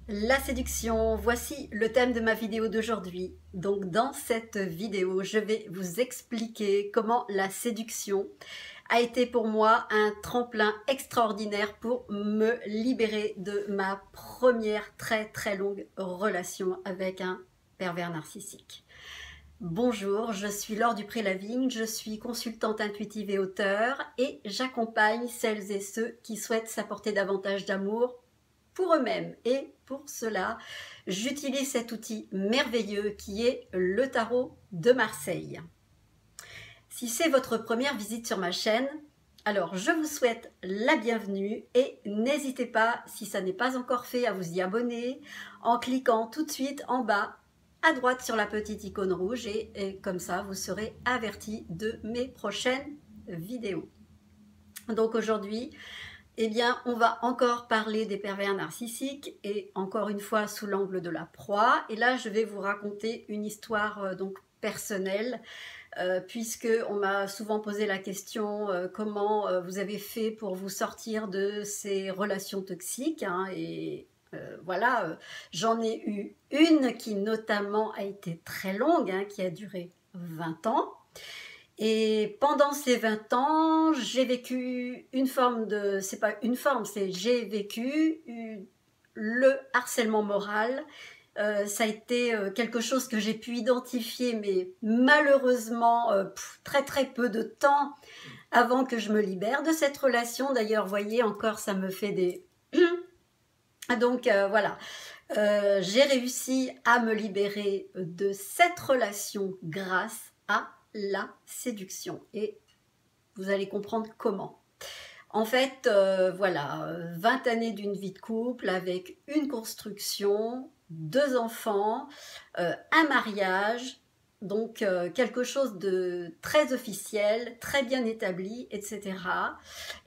La séduction, voici le thème de ma vidéo d'aujourd'hui. Donc dans cette vidéo, je vais vous expliquer comment la séduction a été pour moi un tremplin extraordinaire pour me libérer de ma première très longue relation avec un pervers narcissique. Bonjour, je suis Laure Dupré-Lavigne, je suis consultante intuitive et auteure et j'accompagne celles et ceux qui souhaitent s'apporter davantage d'amour pour eux-mêmes. Et pour cela, j'utilise cet outil merveilleux qui est le tarot de Marseille. Si c'est votre première visite sur ma chaîne, alors je vous souhaite la bienvenue et n'hésitez pas, si ça n'est pas encore fait, à vous y abonner en cliquant tout de suite en bas à droite sur la petite icône rouge et comme ça vous serez averti de mes prochaines vidéos. Donc aujourd'hui, eh bien, on va encore parler des pervers narcissiques et encore une fois sous l'angle de la proie. Et là, je vais vous raconter une histoire donc personnelle, puisque on m'a souvent posé la question comment vous avez fait pour vous sortir de ces relations toxiques, hein, et voilà, j'en ai eu une qui notamment a été très longue, hein, qui a duré 20 ans. Et pendant ces 20 ans, j'ai vécu une forme de... C'est pas une forme, c'est j'ai vécu le harcèlement moral. Ça a été quelque chose que j'ai pu identifier, mais malheureusement, très peu de temps avant que je me libère de cette relation. D'ailleurs, vous voyez, encore, ça me fait des... Donc voilà, j'ai réussi à me libérer de cette relation grâce à la séduction et vous allez comprendre comment. En fait, voilà, 20 années d'une vie de couple avec une construction, 2 enfants, un mariage, donc quelque chose de très officiel, très bien établi, etc.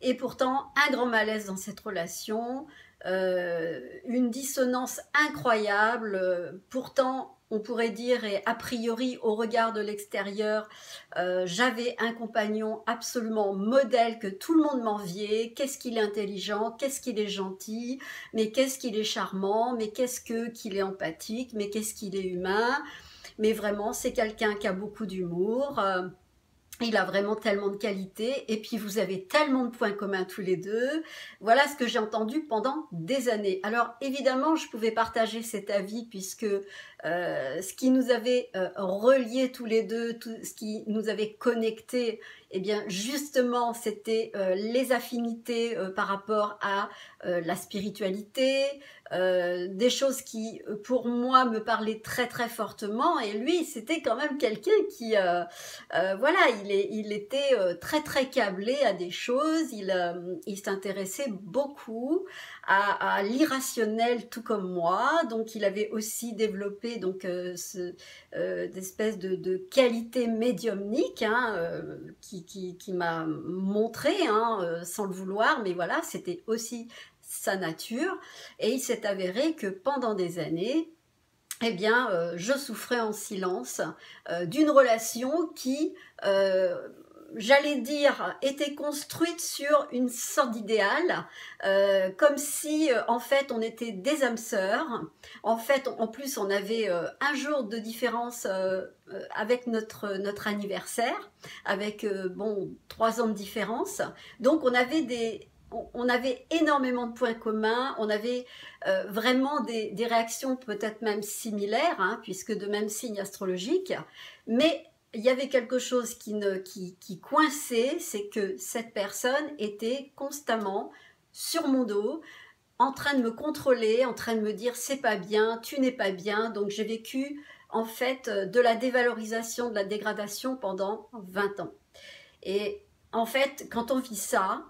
Et pourtant, un grand malaise dans cette relation, une dissonance incroyable, pourtant on pourrait dire, et a priori au regard de l'extérieur, j'avais un compagnon absolument modèle que tout le monde m'enviait. Qu'est-ce qu'il est intelligent, qu'est-ce qu'il est gentil, mais qu'est-ce qu'il est charmant, mais qu'est-ce qu'il est empathique, mais qu'est-ce qu'il est humain. Mais vraiment, c'est quelqu'un qui a beaucoup d'humour. Il a vraiment tellement de qualités et puis vous avez tellement de points communs tous les deux. Voilà ce que j'ai entendu pendant des années. Alors évidemment, je pouvais partager cet avis puisque ce qui nous avait reliés tous les deux, tout ce qui nous avait connectés, eh bien justement, c'était les affinités par rapport à la spiritualité, des choses qui pour moi me parlaient très fortement et lui, c'était quand même quelqu'un qui... voilà, il était très câblé à des choses, il s'intéressait beaucoup à l'irrationnel tout comme moi, donc il avait aussi développé donc d'espèces de qualité médiumnique, hein, qui m'a montré, hein, sans le vouloir, mais voilà, c'était aussi sa nature, et il s'est avéré que pendant des années, eh bien, je souffrais en silence d'une relation qui, j'allais dire, était construite sur une sorte d'idéal, comme si, en fait, on était des âmes sœurs. En fait, en plus, on avait un jour de différence avec notre anniversaire, avec, bon, 3 ans de différence. Donc, on avait énormément de points communs, on avait vraiment des réactions peut-être même similaires, hein, puisque de même signe astrologique, mais il y avait quelque chose qui coinçait, c'est que cette personne était constamment sur mon dos, en train de me contrôler, en train de me dire c'est pas bien, tu n'es pas bien. Donc j'ai vécu en fait de la dévalorisation, de la dégradation pendant 20 ans. Et en fait, quand on vit ça,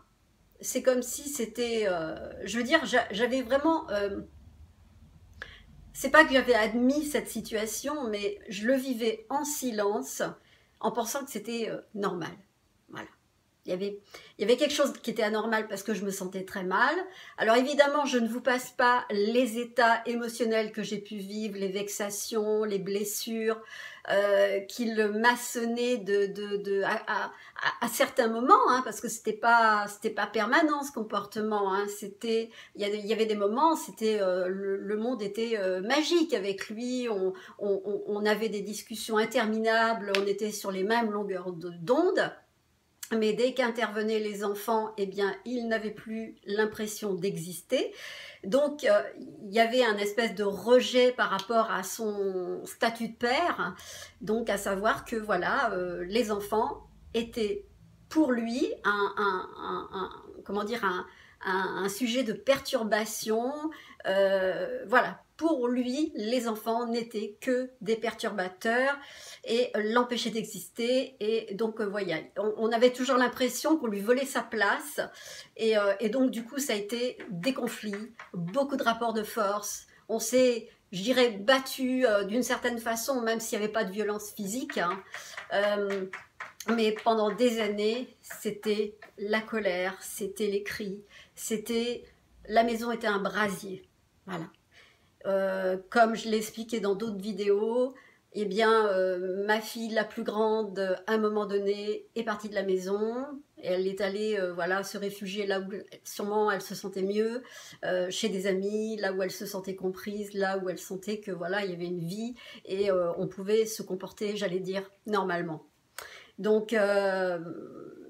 c'est comme si c'était, je veux dire, j'avais vraiment, c'est pas que j'avais admis cette situation, mais je le vivais en silence, en pensant que c'était normal. Voilà. Il y avait quelque chose qui était anormal parce que je me sentais très mal. Alors évidemment, je ne vous passe pas les états émotionnels que j'ai pu vivre, les vexations, les blessures, qu'il maçonnait à certains moments, hein, parce que c'était pas permanent ce comportement. Hein, il y avait des moments, le monde était magique avec lui. On avait des discussions interminables, on était sur les mêmes longueurs d'onde. Mais dès qu'intervenaient les enfants, eh bien, ils n'avaient plus l'impression d'exister. Donc, il y avait un espèce de rejet par rapport à son statut de père. Donc, à savoir que, voilà, les enfants étaient pour lui comment dire, un sujet de perturbation. Voilà, pour lui, les enfants n'étaient que des perturbateurs et l'empêchaient d'exister. Et donc, voilà, on avait toujours l'impression qu'on lui volait sa place. Et donc, du coup, ça a été des conflits, beaucoup de rapports de force. On s'est, je dirais, battu d'une certaine façon, même s'il n'y avait pas de violence physique. Hein. Mais pendant des années, c'était la colère, c'était les cris, la maison était un brasier. Voilà. Comme je l'ai expliqué dans d'autres vidéos, eh bien, ma fille la plus grande, à un moment donné, est partie de la maison. Elle est allée voilà, se réfugier là où sûrement elle se sentait mieux, chez des amis, là où elle se sentait comprise, là où elle sentait que voilà, il y avait une vie et on pouvait se comporter, j'allais dire, normalement. Donc,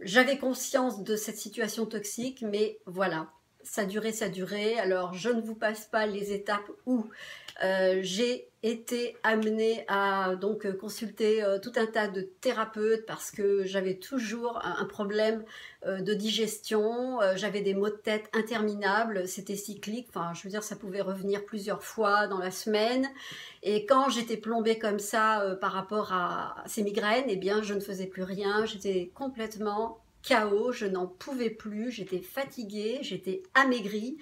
j'avais conscience de cette situation toxique, mais voilà, ça durait. Alors, je ne vous passe pas les étapes où j'ai été amenée à donc consulter tout un tas de thérapeutes parce que j'avais toujours un problème de digestion, j'avais des maux de tête interminables, c'était cyclique, enfin je veux dire ça pouvait revenir plusieurs fois dans la semaine et quand j'étais plombée comme ça par rapport à ces migraines, eh bien je ne faisais plus rien, j'étais complètement KO, je n'en pouvais plus, j'étais fatiguée, j'étais amaigrie.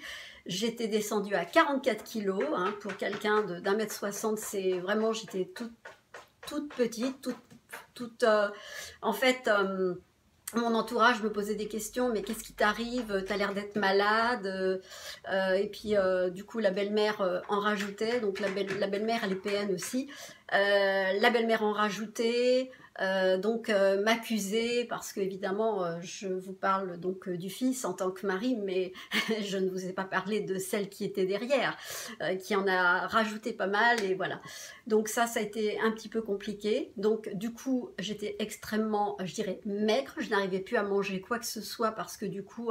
J'étais descendue à 44 kilos, hein, pour quelqu'un d'1,60 m, c'est vraiment, j'étais toute petite, en fait, mon entourage me posait des questions, mais qu'est-ce qui t'arrive? T'as l'air d'être malade. Et puis, du coup, la belle-mère en rajoutait, donc la belle-mère, elle est PN aussi. La belle-mère en rajoutait. Donc m'accuser parce que évidemment je vous parle donc du fils en tant que mari, mais je ne vous ai pas parlé de celle qui était derrière, qui en a rajouté pas mal et voilà. Donc ça a été un petit peu compliqué. Donc du coup j'étais extrêmement, je dirais, maigre, je n'arrivais plus à manger quoi que ce soit parce que du coup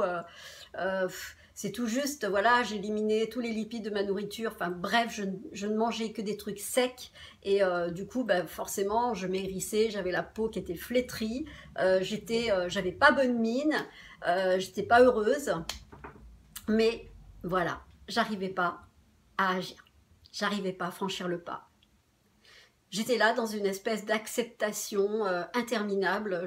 c'est tout juste, voilà, j'éliminais tous les lipides de ma nourriture, enfin bref, je ne mangeais que des trucs secs et du coup, bah, forcément, je maigrissais, j'avais la peau qui était flétrie, j'avais pas bonne mine, j'étais pas heureuse, mais voilà, j'arrivais pas à agir, j'arrivais pas à franchir le pas. J'étais là dans une espèce d'acceptation interminable,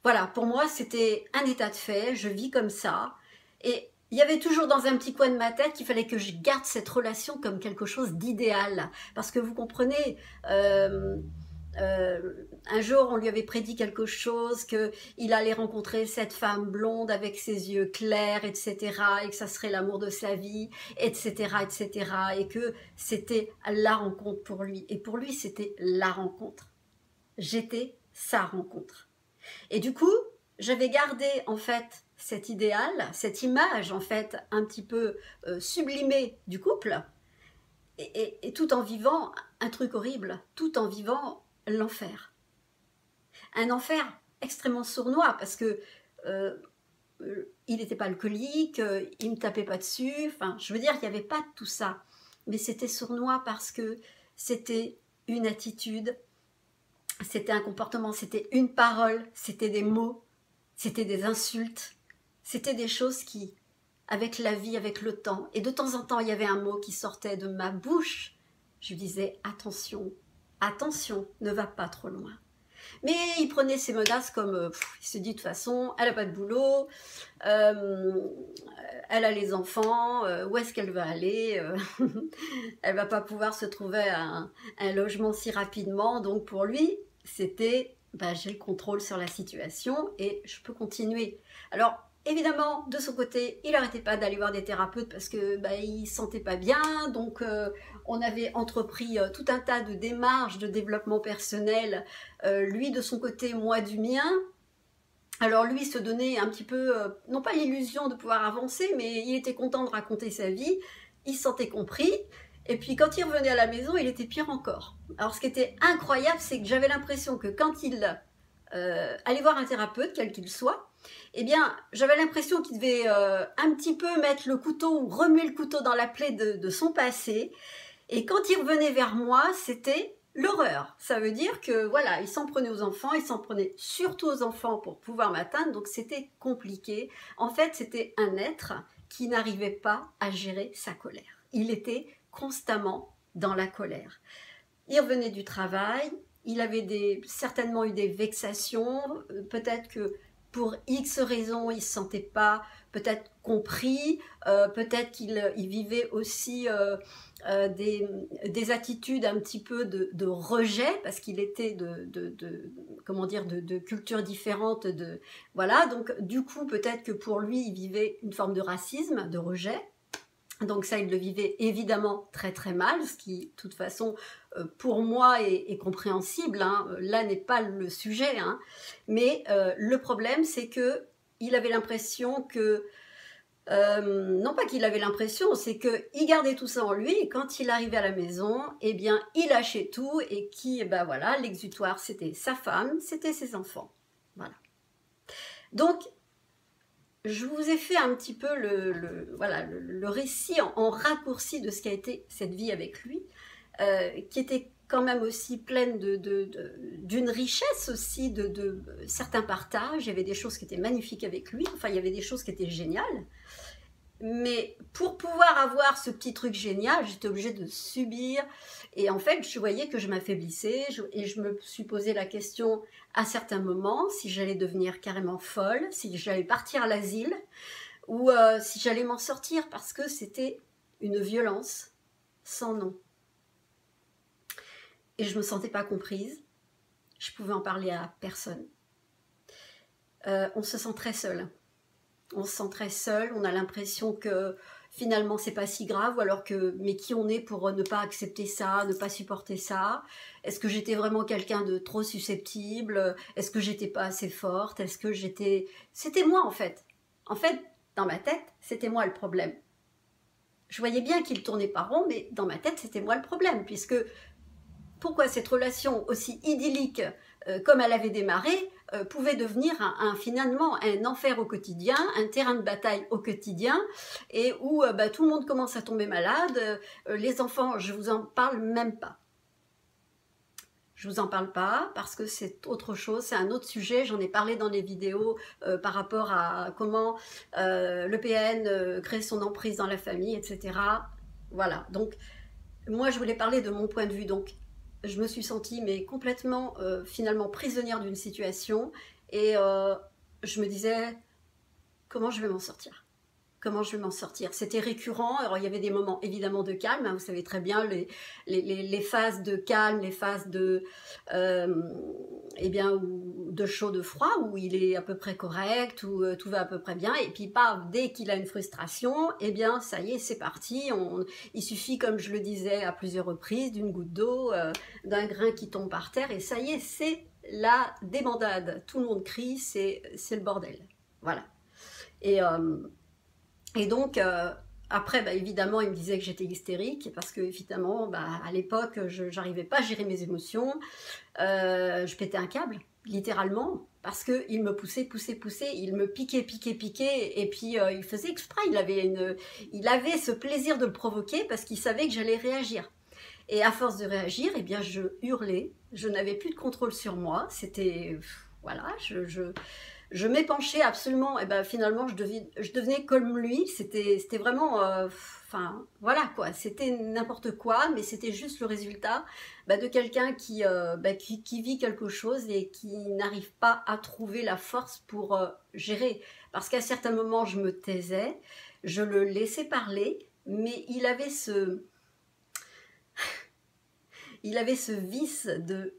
voilà, pour moi, c'était un état de fait, je vis comme ça, et il y avait toujours dans un petit coin de ma tête qu'il fallait que je garde cette relation comme quelque chose d'idéal. Parce que vous comprenez, un jour on lui avait prédit quelque chose, qu'il allait rencontrer cette femme blonde avec ses yeux clairs, etc. Et que ça serait l'amour de sa vie, etc. etc. Et que c'était la rencontre pour lui. Et pour lui, c'était la rencontre. J'étais sa rencontre. Et du coup, j'avais gardé en fait cet idéal, cette image en fait un petit peu sublimée du couple, et tout en vivant un truc horrible, tout en vivant l'enfer. Un enfer extrêmement sournois parce que il n'était pas alcoolique, il ne me tapait pas dessus, enfin je veux dire, il n'y avait pas de tout ça. Mais c'était sournois parce que c'était une attitude, c'était un comportement, c'était une parole, c'était des mots, c'était des insultes, c'était des choses qui, avec la vie, avec le temps, et de temps en temps, il y avait un mot qui sortait de ma bouche. Je lui disais, attention, attention, ne va pas trop loin. Mais il prenait ces menaces comme, il se dit de toute façon, elle n'a pas de boulot, elle a les enfants, où est-ce qu'elle va aller elle va pas pouvoir se trouver un logement si rapidement. Donc pour lui, c'était, bah, j'ai le contrôle sur la situation et je peux continuer. Alors, évidemment, de son côté, il n'arrêtait pas d'aller voir des thérapeutes parce que il se sentait pas bien. Donc, on avait entrepris tout un tas de démarches de développement personnel. Lui de son côté, moi du mien. Alors lui se donnait un petit peu, non pas l'illusion de pouvoir avancer, mais il était content de raconter sa vie, il se sentait compris, et puis quand il revenait à la maison, il était pire encore. Alors ce qui était incroyable, c'est que j'avais l'impression que quand il allait voir un thérapeute, quel qu'il soit, eh bien j'avais l'impression qu'il devait un petit peu mettre le couteau ou remuer le couteau dans la plaie de son passé, et quand il revenait vers moi, c'était l'horreur. Ça veut dire que voilà, il s'en prenait aux enfants, il s'en prenait surtout aux enfants pour pouvoir m'atteindre, donc c'était compliqué. En fait, c'était un être qui n'arrivait pas à gérer sa colère. Il était constamment dans la colère. Il revenait du travail, il avait certainement eu des vexations, peut-être que pour X raisons, il ne se sentait pas peut-être compris, peut-être qu'il vivait aussi des attitudes un petit peu de rejet, parce qu'il était comment dire, de cultures différentes. Voilà, donc du coup, peut-être que pour lui, il vivait une forme de racisme, de rejet. Donc ça, il le vivait évidemment très très mal, ce qui, de toute façon, pour moi, est compréhensible. Hein. Là n'est pas le sujet. Hein. Mais le problème, c'est que il avait l'impression que, non pas qu'il avait l'impression, c'est qu'il gardait tout ça en lui, et quand il arrivait à la maison, eh bien, il lâchait tout, et voilà, l'exutoire, c'était sa femme, c'était ses enfants. Voilà. Donc, je vous ai fait un petit peu le récit en raccourci de ce qu'a été cette vie avec lui, qui était quand même aussi pleine d'une richesse aussi, de certains partages. Il y avait des choses qui étaient magnifiques avec lui, enfin il y avait des choses qui étaient géniales. Mais pour pouvoir avoir ce petit truc génial, j'étais obligée de subir. Et en fait, je voyais que je m'affaiblissais et je me suis posé la question à certains moments si j'allais devenir carrément folle, si j'allais partir à l'asile ou si j'allais m'en sortir parce que c'était une violence sans nom. Et je ne me sentais pas comprise. Je pouvais en parler à personne. On se sent très seul. On se sent très seul, on a l'impression que finalement c'est pas si grave, ou alors que mais qui on est pour ne pas accepter ça, ne pas supporter ça? Est-ce que j'étais vraiment quelqu'un de trop susceptible? Est-ce que j'étais pas assez forte? Est-ce que j'étais... C'était moi en fait. En fait, dans ma tête, c'était moi le problème. Je voyais bien qu'il tournait pas rond, mais dans ma tête, c'était moi le problème, puisque pourquoi cette relation aussi idyllique comme elle avait démarré pouvait devenir finalement un enfer au quotidien, un terrain de bataille au quotidien, et où tout le monde commence à tomber malade, les enfants, je vous en parle même pas. Je vous en parle pas parce que c'est autre chose, c'est un autre sujet, j'en ai parlé dans les vidéos par rapport à comment le PN crée son emprise dans la famille, etc. Voilà, donc moi je voulais parler de mon point de vue, donc je me suis sentie mais complètement finalement prisonnière d'une situation et je me disais comment je vais m'en sortir. Comment je vais m'en sortir? C'était récurrent, alors il y avait des moments évidemment de calme, hein, vous savez très bien les phases de calme, les phases de, eh bien, de chaud, de froid, où il est à peu près correct, où tout va à peu près bien, et puis dès qu'il a une frustration, eh bien ça y est, c'est parti, il suffit, comme je le disais à plusieurs reprises, d'une goutte d'eau, d'un grain qui tombe par terre, et ça y est, c'est la débandade, tout le monde crie, c'est le bordel, voilà. Et donc, après, évidemment, il me disait que j'étais hystérique, parce que, évidemment, à l'époque, je n'arrivais pas à gérer mes émotions. Je pétais un câble, littéralement, parce qu'il me poussait, il me piquait, et puis il faisait exprès, il avait ce plaisir de le provoquer, parce qu'il savait que j'allais réagir. Et à force de réagir, eh bien, je hurlais, je n'avais plus de contrôle sur moi, c'était... Voilà, je m'épanchais absolument, et finalement je devenais comme lui, c'était vraiment, enfin voilà quoi, c'était n'importe quoi, mais c'était juste le résultat de quelqu'un qui vit quelque chose et qui n'arrive pas à trouver la force pour gérer. Parce qu'à certains moments je me taisais, je le laissais parler, mais il avait ce vice de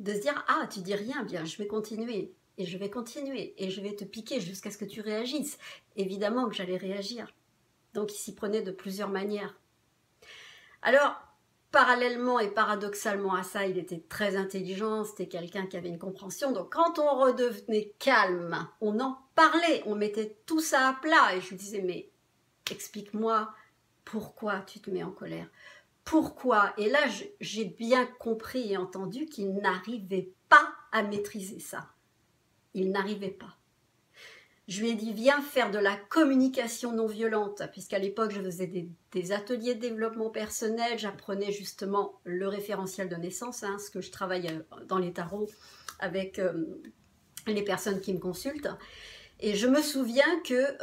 se dire « Ah, tu dis rien, bien, je vais continuer ». et je vais continuer, et je vais te piquer jusqu'à ce que tu réagisses. Évidemment que j'allais réagir. Donc il s'y prenait de plusieurs manières. Alors, parallèlement et paradoxalement à ça, il était très intelligent, c'était quelqu'un qui avait une compréhension. Donc quand on redevenait calme, on en parlait, on mettait tout ça à plat. Et je lui disais, mais explique-moi pourquoi tu te mets en colère. Pourquoi? Et là, j'ai bien compris et entendu qu'il n'arrivait pas à maîtriser ça. Il n'arrivait pas. Je lui ai dit, viens faire de la communication non violente, puisqu'à l'époque, je faisais des ateliers de développement personnel, j'apprenais justement le référentiel de naissance, hein, ce que je travaille dans les tarots avec les personnes qui me consultent. Et je me souviens que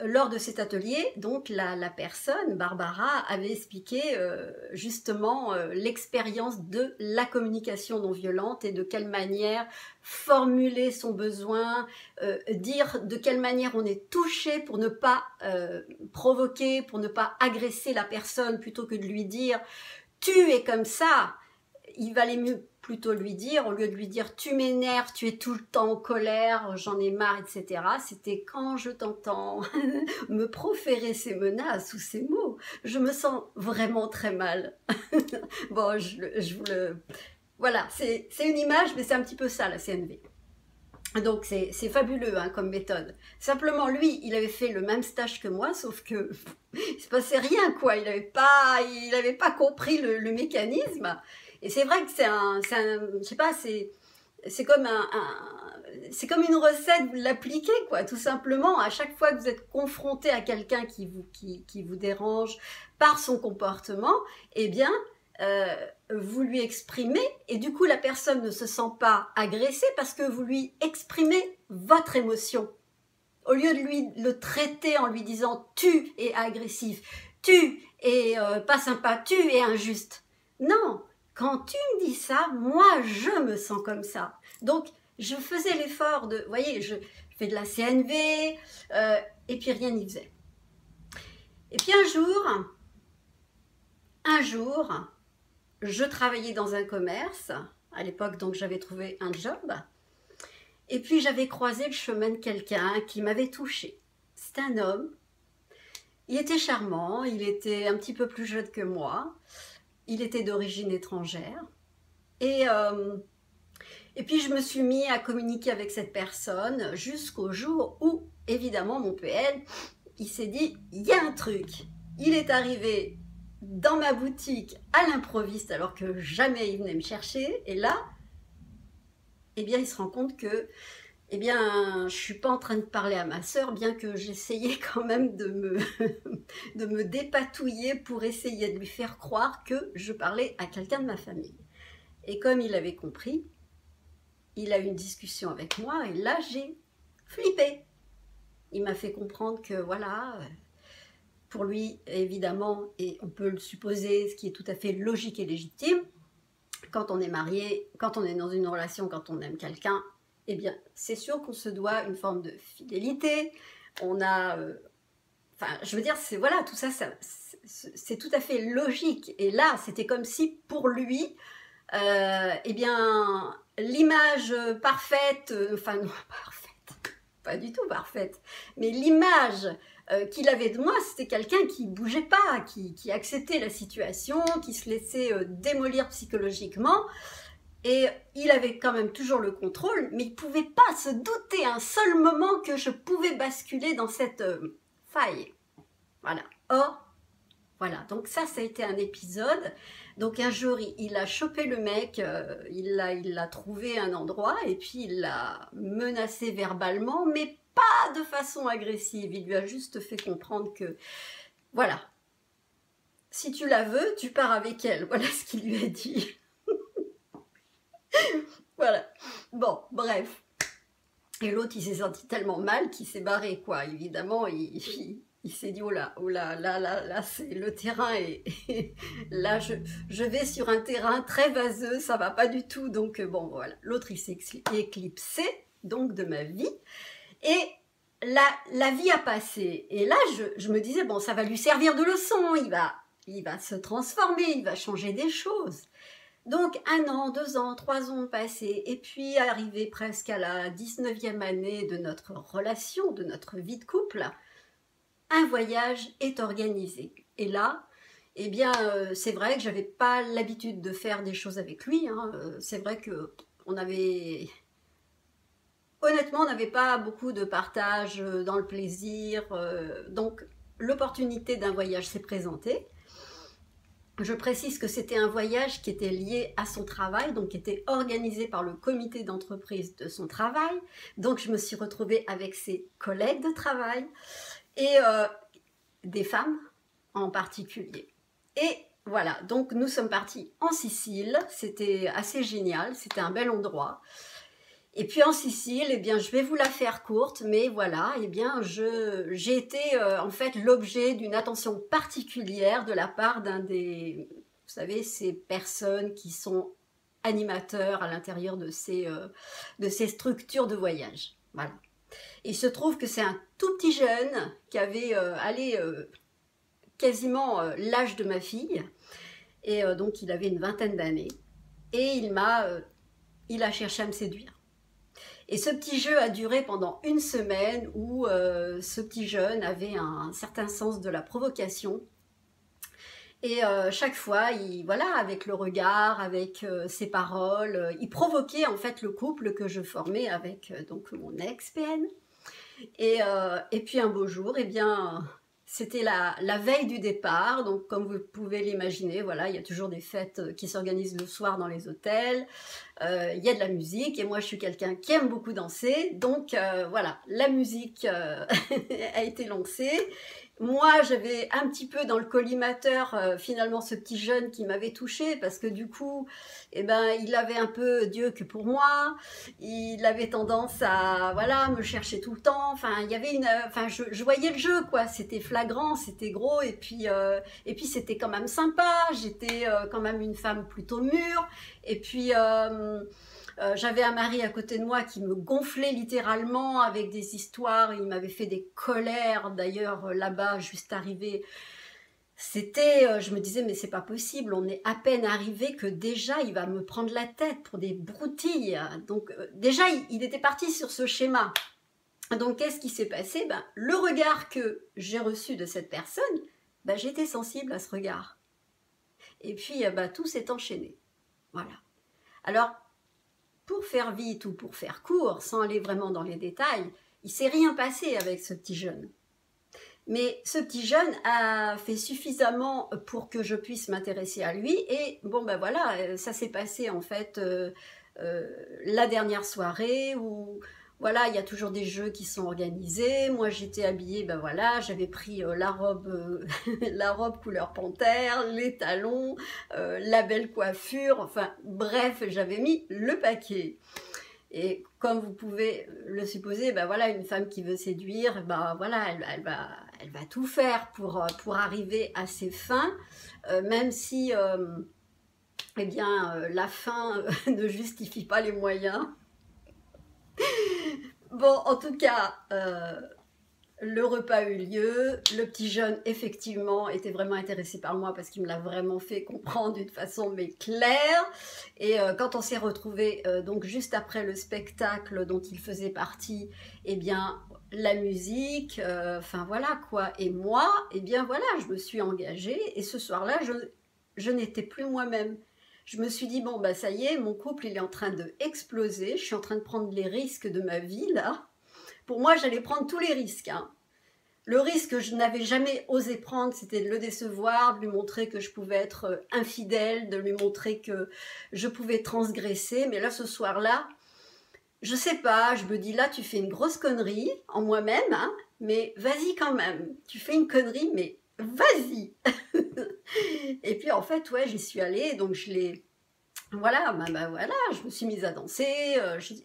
lors de cet atelier, donc la personne, Barbara, avait expliqué justement l'expérience de la communication non violente et de quelle manière formuler son besoin, dire de quelle manière on est touché pour ne pas provoquer, pour ne pas agresser la personne plutôt que de lui dire « tu es comme ça ». Il valait mieux plutôt lui dire, au lieu de lui dire « tu m'énerves, tu es tout le temps en colère, j'en ai marre, etc. » C'était quand je t'entends me proférer ces menaces ou ces mots, je me sens vraiment très mal. Bon, je vous le... Voilà, c'est une image, mais c'est un petit peu ça la CNV. Donc c'est fabuleux hein, comme méthode. Simplement lui, il avait fait le même stage que moi, sauf que il se passait rien quoi. Il avait pas compris le mécanisme. Et c'est vrai que je sais pas, c'est comme c'est comme une recette, vous l'appliquez quoi, tout simplement. À chaque fois que vous êtes confronté à quelqu'un qui vous dérange par son comportement, eh bien vous lui exprimez et du coup la personne ne se sent pas agressée parce que vous lui exprimez votre émotion. Au lieu de lui le traiter en lui disant tu es agressif, tu es pas sympa, tu es injuste. Non, quand tu me dis ça, moi je me sens comme ça. Donc je faisais l'effort de, vous voyez, je fais de la CNV et puis rien n'y faisait. Et puis un jour, je travaillais dans un commerce, à l'époque donc j'avais trouvé un job, et puis j'avais croisé le chemin de quelqu'un qui m'avait touchée. C'était un homme, il était charmant, il était un petit peu plus jeune que moi, il était d'origine étrangère, et puis je me suis mis à communiquer avec cette personne jusqu'au jour où, évidemment, mon PL, il s'est dit, il y a un truc, il est arrivé dans ma boutique à l'improviste alors que jamais il venait me chercher et là eh bien il se rend compte que eh bien je suis pas en train de parler à ma sœur bien que j'essayais quand même de me dépatouiller pour essayer de lui faire croire que je parlais à quelqu'un de ma famille. Et comme il avait compris, il a eu une discussion avec moi et là j'ai flippé. Il m'a fait comprendre que voilà, pour lui, évidemment, et on peut le supposer, ce qui est tout à fait logique et légitime, quand on est marié, quand on est dans une relation, quand on aime quelqu'un, eh bien, c'est sûr qu'on se doit une forme de fidélité. On a... enfin, je veux dire, c'est voilà, tout ça, c'est tout à fait logique. Et là, c'était comme si, pour lui, eh bien, l'image parfaite, enfin, non, parfaite, pas du tout parfaite, mais l'image qu'il avait de moi, c'était quelqu'un qui bougeait pas, qui acceptait la situation, qui se laissait démolir psychologiquement. Et il avait quand même toujours le contrôle, mais il ne pouvait pas se douter un seul moment que je pouvais basculer dans cette faille. Voilà. Or, voilà. Donc ça a été un épisode. Donc un jour, il a chopé le mec, il l'a trouvé un endroit, et puis il l'a menacé verbalement, mais pas de façon agressive. Il lui a juste fait comprendre que, voilà, si tu la veux, tu pars avec elle. Voilà ce qu'il lui a dit. Voilà. Bon, bref. Et l'autre, il s'est senti tellement mal qu'il s'est barré, quoi. Évidemment, il s'est dit, oh là, là, c'est le terrain. Et là, je vais sur un terrain très vaseux, ça va pas du tout. Donc, bon, voilà. L'autre, il s'est éclipsé, donc, de ma vie. Et la vie a passé. Et là, je me disais, bon, ça va lui servir de leçon. Il va se transformer, il va changer des choses. Donc 1 an, 2 ans, 3 ans passés, et puis arrivé presque à la 19e année de notre relation, de notre vie de couple, un voyage est organisé. Et là, eh bien, c'est vrai que j'avais pas l'habitude de faire des choses avec lui, hein. C'est vrai que on avait, honnêtement, on n'avait pas beaucoup de partage dans le plaisir. Donc, l'opportunité d'un voyage s'est présentée. Je précise que c'était un voyage qui était lié à son travail, donc qui était organisé par le comité d'entreprise de son travail. Donc, je me suis retrouvée avec ses collègues de travail et des femmes en particulier. Et voilà, donc nous sommes partis en Sicile, c'était assez génial, c'était un bel endroit. Et puis en Sicile, eh bien, je vais vous la faire courte, mais voilà, eh bien, j'ai été en fait l'objet d'une attention particulière de la part d'un des, vous savez, ces personnes qui sont animateurs à l'intérieur de ces structures de voyage. Voilà. Et il se trouve que c'est un tout petit jeune qui avait quasiment l'âge de ma fille, et donc il avait une vingtaine d'années, et il a cherché à me séduire. Et ce petit jeu a duré pendant une semaine où ce petit jeune avait un certain sens de la provocation. Et chaque fois, voilà, avec le regard, avec ses paroles, il provoquait en fait le couple que je formais avec donc mon ex-PN. Et puis un beau jour, eh bien, c'était la veille du départ, donc comme vous pouvez l'imaginer, voilà, il y a toujours des fêtes qui s'organisent le soir dans les hôtels, il y a de la musique, et moi je suis quelqu'un qui aime beaucoup danser, donc voilà, la musique a été lancée. Moi, j'avais un petit peu dans le collimateur finalement ce petit jeune qui m'avait touchée parce que du coup, eh ben, il avait un peu Dieu que pour moi. Il avait tendance à voilà me chercher tout le temps. Enfin, il y avait enfin, je voyais le jeu quoi. C'était flagrant, c'était gros et puis c'était quand même sympa. J'étais quand même une femme plutôt mûre et puis j'avais un mari à côté de moi qui me gonflait littéralement avec des histoires. Il m'avait fait des colères. D'ailleurs, là-bas, juste arrivé, c'était, je me disais, mais c'est pas possible. On est à peine arrivé que déjà, il va me prendre la tête pour des broutilles. Donc, déjà, il était parti sur ce schéma. Donc, qu'est-ce qui s'est passé? Ben, le regard que j'ai reçu de cette personne, ben, j'étais sensible à ce regard. Et puis, ben, tout s'est enchaîné. Voilà. Alors, pour faire vite ou pour faire court, sans aller vraiment dans les détails, il ne s'est rien passé avec ce petit jeune. Mais ce petit jeune a fait suffisamment pour que je puisse m'intéresser à lui. Et bon, ben voilà, ça s'est passé en fait la dernière soirée où voilà, il y a toujours des jeux qui sont organisés. Moi, j'étais habillée, ben voilà, j'avais pris la robe couleur panthère, les talons, la belle coiffure. Enfin, bref, j'avais mis le paquet. Et comme vous pouvez le supposer, ben voilà, une femme qui veut séduire, ben voilà, elle va tout faire pour arriver à ses fins, même si, eh bien, la fin ne justifie pas les moyens. Bon, en tout cas, le repas a eu lieu. Le petit jeune, effectivement, était vraiment intéressé par moi parce qu'il me l'a vraiment fait comprendre d'une façon mais claire. Et quand on s'est retrouvés, donc juste après le spectacle dont il faisait partie, eh bien, la musique, enfin voilà quoi. Et moi, eh bien voilà, je me suis engagée. Et ce soir-là, je n'étais plus moi-même. Je me suis dit, bon, bah ça y est, mon couple, il est en train de exploser. Je suis en train de prendre les risques de ma vie, là. Pour moi, j'allais prendre tous les risques. Hein. Le risque que je n'avais jamais osé prendre, c'était de le décevoir, de lui montrer que je pouvais être infidèle, de lui montrer que je pouvais transgresser. Mais là, ce soir-là, je sais pas, je me dis, là, tu fais une grosse connerie en moi-même, hein, mais vas-y quand même. Tu fais une connerie, mais vas-y. Et puis, en fait, ouais, j'y suis allée, donc je l'ai... Voilà, voilà, je me suis mise à danser,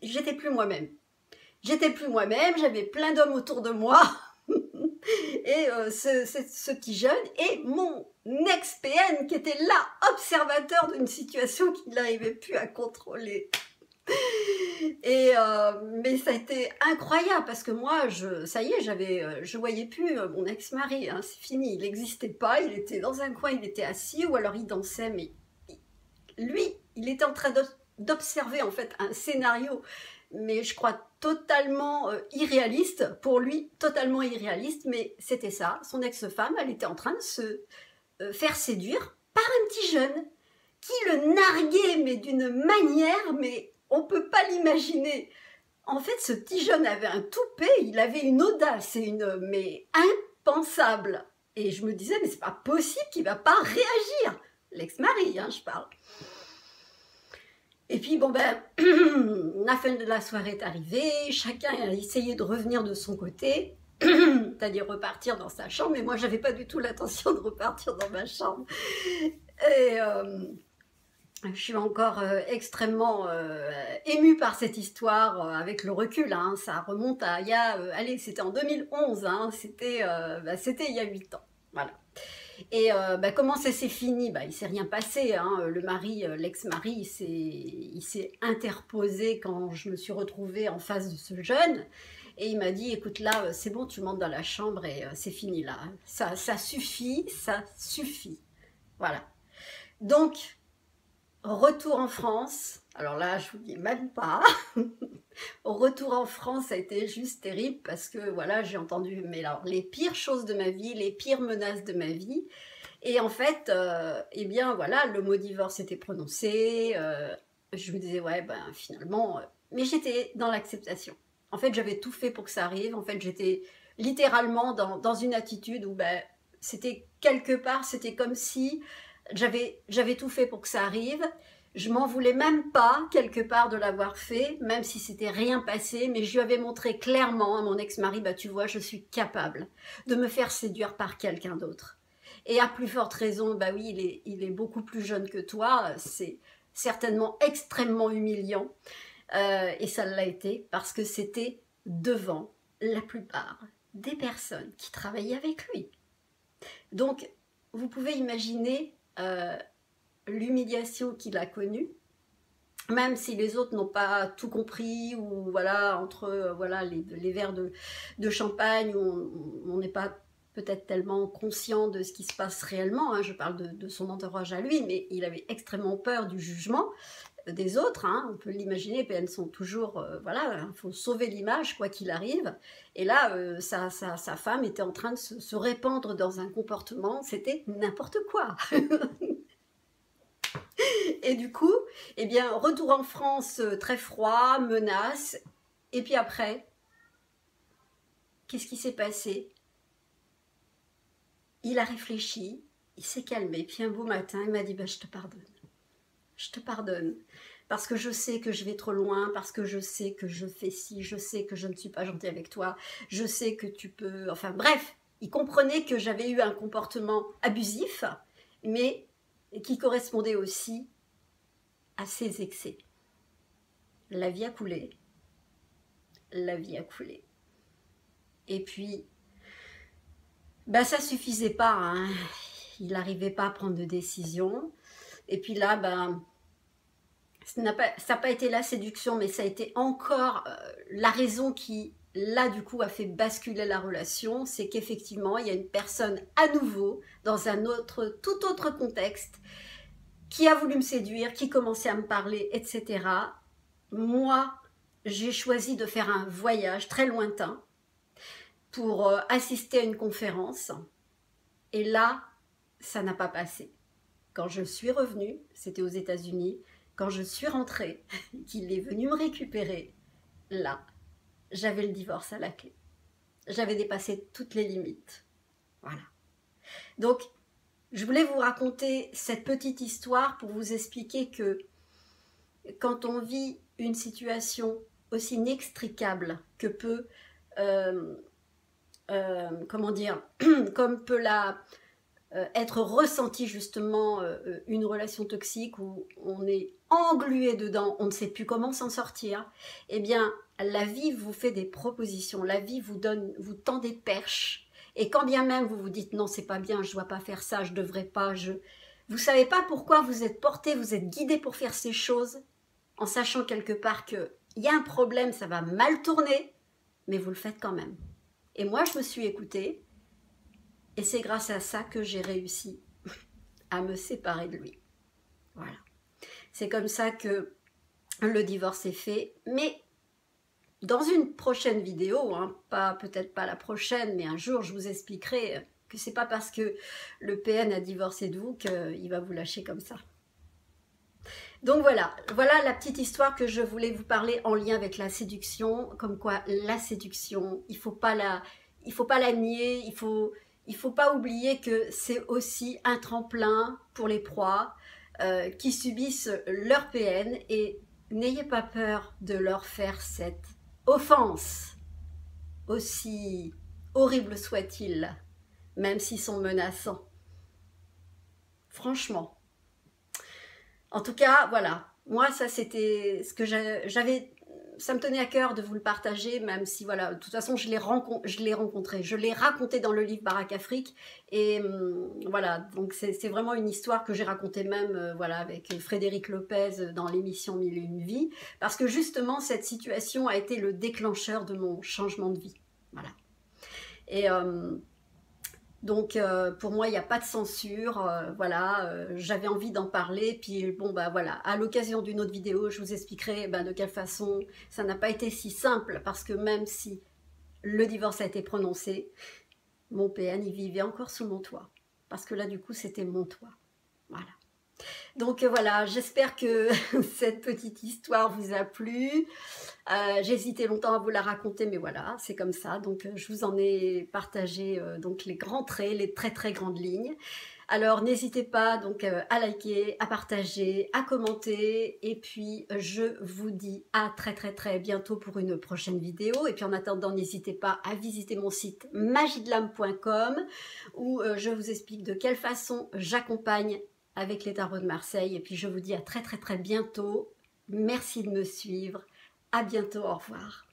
j'étais plus moi-même. J'étais plus moi-même, j'avais plein d'hommes autour de moi. Et ce petit jeune et mon ex-PN qui était là, observateur d'une situation qu'il n'arrivait plus à contrôler. Et mais ça a été incroyable parce que moi, ça y est, je voyais plus mon ex-mari, hein, c'est fini, il n'existait pas, il était dans un coin, il était assis ou alors il dansait, mais lui, il était en train d'observer en fait un scénario, mais je crois totalement irréaliste, pour lui, totalement irréaliste, mais c'était ça. Son ex-femme, elle était en train de se faire séduire par un petit jeune qui le narguait, mais d'une manière, mais on peut pas l'imaginer. En fait, ce petit jeune avait un toupet, il avait une audace et mais impensable. Et je me disais, mais c'est pas possible qu'il va pas réagir. L'ex-mari, hein, je parle. Et puis, bon ben, la fin de la soirée est arrivée, chacun a essayé de revenir de son côté, c'est-à-dire repartir dans sa chambre, mais moi, j'avais pas du tout l'intention de repartir dans ma chambre. Et je suis encore extrêmement émue par cette histoire avec le recul, hein. Ça remonte à, allez, c'était en 2011, hein. C'était il y a 8 ans, voilà. Et comment ça s'est fini? Il s'est rien passé, hein. Le mari, l'ex-mari, il s'est interposé quand je me suis retrouvée en face de ce jeune. Et il m'a dit, écoute là, c'est bon, tu montes dans la chambre et c'est fini là. Ça suffit, ça suffit. Voilà. Donc, retour en France. Alors là, je vous dis même pas. Retour en France, ça a été juste terrible parce que voilà, j'ai entendu les pires choses de ma vie, les pires menaces de ma vie. Et en fait, eh bien voilà, le mot divorce était prononcé. Je me disais, ouais, finalement, mais j'étais dans l'acceptation. En fait, j'avais tout fait pour que ça arrive. En fait, j'étais littéralement dans une attitude où c'était quelque part, c'était comme si j'avais tout fait pour que ça arrive. Je m'en voulais même pas, quelque part, de l'avoir fait, même si c'était rien passé, mais je lui avais montré clairement à mon ex-mari, tu vois, je suis capable de me faire séduire par quelqu'un d'autre. Et à plus forte raison, oui, il est beaucoup plus jeune que toi, c'est certainement extrêmement humiliant, et ça l'a été, parce que c'était devant la plupart des personnes qui travaillaient avec lui. Donc, vous pouvez imaginer l'humiliation qu'il a connue, même si les autres n'ont pas tout compris, ou voilà, entre les verres de champagne, où on n'est pas peut-être tellement conscient de ce qui se passe réellement, hein, je parle de son entourage à lui, mais il avait extrêmement peur du jugement des autres, hein, on peut l'imaginer, puis elles sont toujours, voilà, il faut sauver l'image quoi qu'il arrive, et là, sa femme était en train de se répandre dans un comportement, c'était n'importe quoi. Et du coup, eh bien, retour en France, très froid, menace. Et puis après, qu'est-ce qui s'est passé? Il a réfléchi, il s'est calmé. Puis un beau matin, il m'a dit, je te pardonne. Je te pardonne. Parce que je sais que je vais trop loin, parce que je sais que je fais ci, je sais que je ne suis pas gentille avec toi, je sais que tu peux... Enfin bref, il comprenait que j'avais eu un comportement abusif, mais qui correspondait aussi à ses excès. La vie a coulé. La vie a coulé. Et puis, ça suffisait pas, hein. Il n'arrivait pas à prendre de décision. Et puis là, ça n'a pas été la séduction, mais ça a été encore la raison qui, là, du coup, a fait basculer la relation. C'est qu'effectivement, il y a une personne à nouveau, dans un tout autre contexte, qui a voulu me séduire, qui commençait à me parler, etc. Moi, j'ai choisi de faire un voyage très lointain pour assister à une conférence. Et là, ça n'a pas passé. Quand je suis revenue, c'était aux États-Unis, quand je suis rentrée, qu'il est venu me récupérer, là, j'avais le divorce à la clé. J'avais dépassé toutes les limites. Voilà. Donc, je voulais vous raconter cette petite histoire pour vous expliquer que quand on vit une situation aussi inextricable que peut, comment dire, comme peut être ressentie justement une relation toxique où on est englué dedans, on ne sait plus comment s'en sortir, eh bien, la vie vous fait des propositions, la vie vous tend des perches. Et quand bien même vous vous dites non, c'est pas bien, je dois pas faire ça, je devrais pas, vous savez pas pourquoi vous êtes porté, vous êtes guidé pour faire ces choses, en sachant quelque part qu'il y a un problème, ça va mal tourner, mais vous le faites quand même. Et moi, je me suis écoutée, et c'est grâce à ça que j'ai réussi à me séparer de lui. Voilà. C'est comme ça que le divorce est fait. Mais dans une prochaine vidéo, hein, peut-être pas la prochaine, mais un jour je vous expliquerai que c'est pas parce que le PN a divorcé de vous qu'il va vous lâcher comme ça. Donc voilà la petite histoire que je voulais vous parler en lien avec la séduction, comme quoi la séduction, il faut pas la nier, il faut pas oublier que c'est aussi un tremplin pour les proies qui subissent leur PN, et n'ayez pas peur de leur faire cette offense, aussi horrible soit-il, même s'ils sont menaçants. Franchement. En tout cas, voilà. Moi, ça, c'était ce que j'avais... Ça me tenait à cœur de vous le partager, même si, voilà, de toute façon, je l'ai rencontré. Je l'ai raconté dans le livre Baraque Afrique. Et voilà, donc c'est vraiment une histoire que j'ai racontée même, voilà, avec Frédéric Lopez dans l'émission Mille et une vies. Parce que justement, cette situation a été le déclencheur de mon changement de vie. Voilà. Et... donc pour moi il n'y a pas de censure, voilà, j'avais envie d'en parler, puis bon bah voilà, à l'occasion d'une autre vidéo je vous expliquerai de quelle façon ça n'a pas été si simple, parce que même si le divorce a été prononcé, mon PN il vivait encore sous mon toit, parce que là du coup c'était mon toit, voilà. Donc voilà, j'espère que cette petite histoire vous a plu. J'ai hésité longtemps à vous la raconter, mais voilà, c'est comme ça. Donc je vous en ai partagé donc les grands traits, les très très grandes lignes. Alors n'hésitez pas donc à liker, à partager, à commenter, et puis je vous dis à très très très bientôt pour une prochaine vidéo. Et puis en attendant, n'hésitez pas à visiter mon site magiedlame.com où je vous explique de quelle façon j'accompagne avec les tarots de Marseille. Et puis je vous dis à très très très bientôt. Merci de me suivre. À bientôt, au revoir.